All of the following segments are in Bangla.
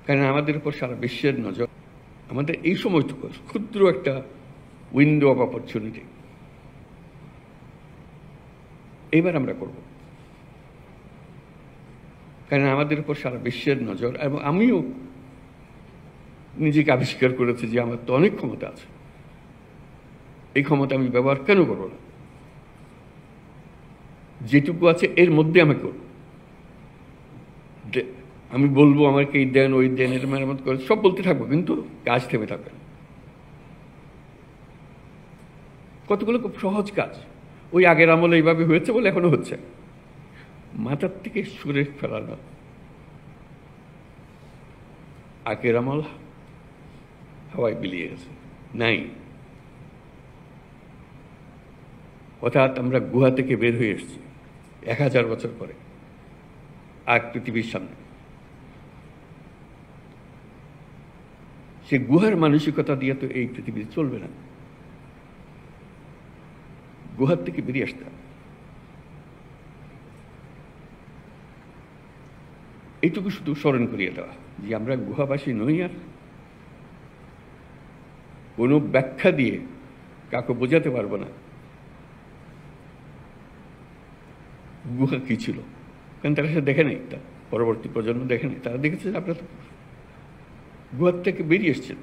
কারণ আমাদের উপর সারা বিশ্বের নজর। আমাদের এই সময়টুকু ক্ষুদ্র একটা উইন্ডো অফ অপরচুনিটি এইবার আমরা করব, কারণ আমাদের উপর সারা বিশ্বের নজর। এবং আমিও নিজেকে আবিষ্কার করেছি যে আমার তো অনেক ক্ষমতা আছে, এই ক্ষমতা আমি ব্যবহার কেন করব না? যেটুকু আছে এর মধ্যে আমি করব। আমি বলবো আমাকে এই দেন ওই দেন এর মেরামত করে সব বলতে থাকবো, কিন্তু কাজ থেমে থাকবে না। কতগুলো খুব সহজ কাজ, ওই আগের আমলে এইভাবে হয়েছে বলে এখনো হচ্ছে। মাথার থেকে সুরে ফেলানো আগের আমল হাওয়ায় বিলিয়ে গেছে, নাই। অর্থাৎ আমরা গুহা থেকে বের হয়ে এসেছি 1000 বছর পরে আগ পৃথিবীর সামনে। সে গুহার মানসিকতা দিয়ে তো এই পৃথিবী চলবে না, গুহার থেকে বেরিয়ে আসতে হবে। এইটুকু শুধু স্মরণ করিয়ে দেওয়া যে আমরা গুহাবাসী নই, আর কোনো ব্যাখ্যা দিয়ে কাউকে বোঝাতে পারবো না গুহা কি ছিল, কারণ তারা সে দেখে নেই, তার পরবর্তী প্রজন্ম দেখে নেই। তারা দেখেছে আপনারা তো গুহার থেকে বেরিয়ে এসছেন,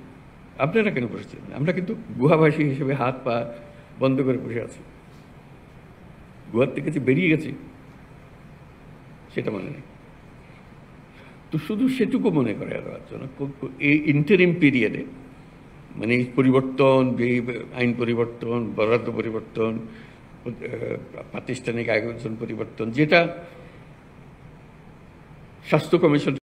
আপনারা কেন বসেছেন? আমরা কিন্তু গুহাবাসী হিসেবে হাত পা বন্ধ করে বসে আছি, গুহার থেকে যে বেরিয়ে গেছি সেটা মনে নেই। তো শুধু সেটুকু মনে করে দেওয়ার জন্য এই ইন্টারিম পিরিয়ডে, মানে এই পরিবর্তন, এই আইন পরিবর্তন, বরাদ্দ পরিবর্তন, প্রাতিষ্ঠানিক আয়োজন পরিবর্তন, যেটা স্বাস্থ্য কমিশন